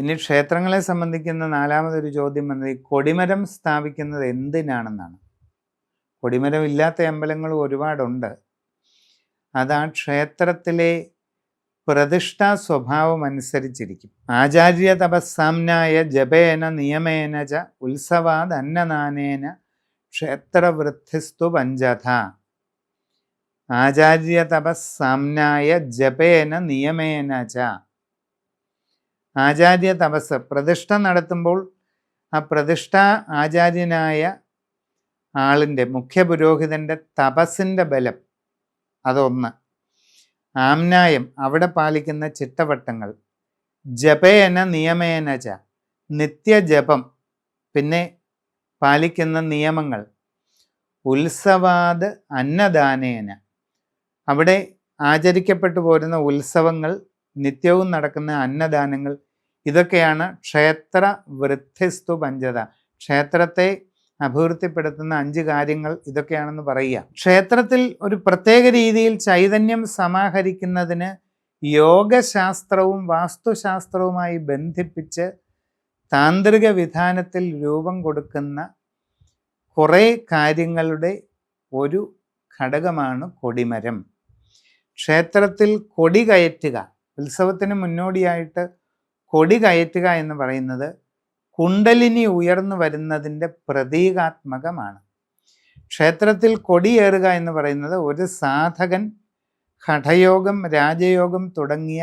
ഇനി ക്ഷേത്രങ്ങളെ സംബന്ധിക്കുന്ന നാലാമതൊരു ചോദ്യം വന്നത് ഈ കൊടിമരം സ്ഥാപിക്കുന്നത് എന്തിനാണെന്നാണ്. കൊടിമരം ഇല്ലാത്ത അമ്പലങ്ങൾ ഒരുപാടുണ്ട്. അത് ആ ക്ഷേത്രത്തിലെ പ്രതിഷ്ഠാ സ്വഭാവം അനുസരിച്ചിരിക്കും. ആചാര്യ തപസ്സാംനായ ജപേന നിയമേന ച ഉത്സവാദ് അന്നദാനേന ക്ഷേത്രവൃദ്ധിസ്തു പഞ്ചഥ. ആചാര്യ തപസ്സാംനായ ജപേന നിയമേന ച. ആചാര്യ തപസ് പ്രതിഷ്ഠ നടത്തുമ്പോൾ ആ പ്രതിഷ്ഠാ ആചാര്യനായ ആളിൻ്റെ മുഖ്യ പുരോഹിതൻ്റെ തപസ്സിൻ്റെ ബലം അതൊന്ന്. ആംനായം അവിടെ പാലിക്കുന്ന ചിട്ടവട്ടങ്ങൾ. ജപേന നിയമേന ച നിത്യജപം പിന്നെ പാലിക്കുന്ന നിയമങ്ങൾ. ഉത്സവാദ് അന്നദാനേന അവിടെ ആചരിക്കപ്പെട്ടു പോരുന്ന ഉത്സവങ്ങൾ, നിത്യവും നടക്കുന്ന അന്നദാനങ്ങൾ, ഇതൊക്കെയാണ് ക്ഷേത്ര വൃദ്ധിസ്തു പഞ്ചത. ക്ഷേത്രത്തെ അഭിവൃദ്ധിപ്പെടുത്തുന്ന 5 കാര്യങ്ങൾ ഇതൊക്കെയാണെന്ന് പറയുക. ക്ഷേത്രത്തിൽ ഒരു പ്രത്യേക രീതിയിൽ ചൈതന്യം സമാഹരിക്കുന്നതിന് യോഗശാസ്ത്രവും വാസ്തുശാസ്ത്രവുമായി ബന്ധിപ്പിച്ച് താന്ത്രിക വിധാനത്തിൽ രൂപം കൊടുക്കുന്ന കുറേ കാര്യങ്ങളുടെ ഒരു ഘടകമാണ് കൊടിമരം. ക്ഷേത്രത്തിൽ കൊടി കയറ്റുക, ഉത്സവത്തിന് മുന്നോടിയായിട്ട് കൊടി കയറ്റുക എന്ന് പറയുന്നത് കുണ്ടലിനി ഉയർന്നു വരുന്നതിൻ്റെ പ്രതീകാത്മകമാണ്. ക്ഷേത്രത്തിൽ കൊടിയേറുക എന്ന് പറയുന്നത് ഒരു സാധകൻ ഹഠയോഗം, രാജയോഗം തുടങ്ങിയ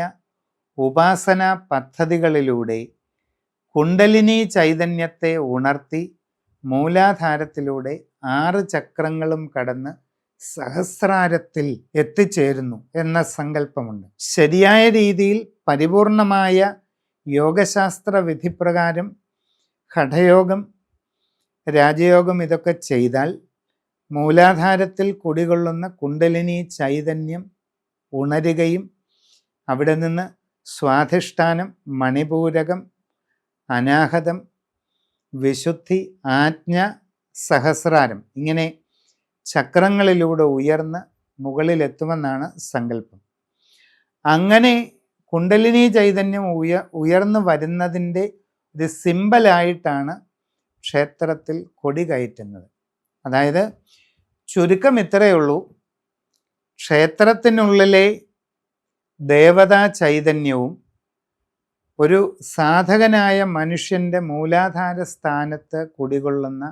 ഉപാസനാ പദ്ധതികളിലൂടെ കുണ്ടലിനി ചൈതന്യത്തെ ഉണർത്തി മൂലാധാരത്തിലൂടെ 6 ചക്രങ്ങളും കടന്ന് സഹസ്രാരത്തിൽ എത്തിച്ചേരുന്നു എന്ന സങ്കല്പമുണ്ട്. ശരിയായ രീതിയിൽ പരിപൂർണമായ യോഗശാസ്ത്ര വിധിപ്രകാരം ഹഠയോഗം, രാജയോഗം ഇതൊക്കെ ചെയ്താൽ മൂലാധാരത്തിൽ കുടികൊള്ളുന്ന കുണ്ടലിനി ചൈതന്യം ഉണരുകയും അവിടെ നിന്ന് സ്വാധിഷ്ഠാനം, മണിപൂരകം, അനാഹതം, വിശുദ്ധി, ആജ്ഞ, സഹസ്രാരം ഇങ്ങനെ ചക്രങ്ങളിലൂടെ ഉയർന്ന് മുകളിലെത്തുമെന്നാണ് സങ്കല്പം. അങ്ങനെ കുണ്ടലിനി ചൈതന്യം ഉയർന്നു വരുന്നതിൻ്റെ ഒരു സിമ്പലായിട്ടാണ് ക്ഷേത്രത്തിൽ കൊടി കയറ്റുന്നത്. അതായത് ചുരുക്കം ഇത്രയേ ഉള്ളൂ, ക്ഷേത്രത്തിനുള്ളിലെ ദേവതാ ചൈതന്യവും ഒരു സാധകനായ മനുഷ്യൻ്റെ മൂലാധാര സ്ഥാനത്ത് കുടികൊള്ളുന്ന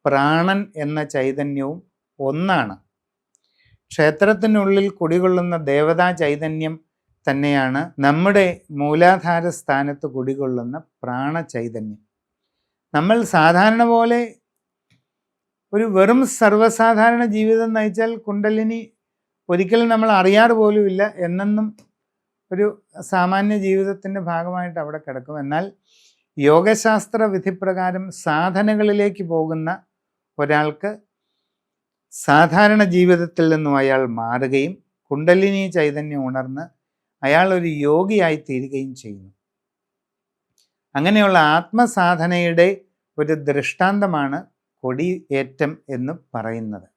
പ്രാണൻ എന്ന ചൈതന്യവും ഒന്നാണ്. ക്ഷേത്രത്തിനുള്ളിൽ കുടികൊള്ളുന്ന ദേവതാ ചൈതന്യം തന്നെയാണ് നമ്മുടെ മൂലാധാര സ്ഥാനത്ത് കുടികൊള്ളുന്ന പ്രാണചൈതന്യം. നമ്മൾ സാധാരണ പോലെ ഒരു വെറും സർവ്വസാധാരണ ജീവിതം നയിച്ചാൽ കുണ്ടലിനി ഒരിക്കലും നമ്മൾ അറിയാറ് പോലുമില്ല, എന്നെന്നും ഒരു സാമാന്യ ജീവിതത്തിൻ്റെ ഭാഗമായിട്ട് അവിടെ കിടക്കും. എന്നാൽ യോഗശാസ്ത്ര വിധിപ്രകാരം സാധനകളിലേക്ക് പോകുന്ന ഒരാൾക്ക് സാധാരണ ജീവിതത്തിൽ നിന്നും അയാൾ മാറുകയും കുണ്ടലിനി ചൈതന്യം ഉണർന്ന് അയാൾ ഒരു യോഗിയായി തീരുകയും ചെയ്യുന്നു. അങ്ങനെയുള്ള ആത്മസാധനയുടെ ഒരു ദൃഷ്ടാന്തമാണ് കൊടിയേറ്റം എന്ന് പറയുന്നത്.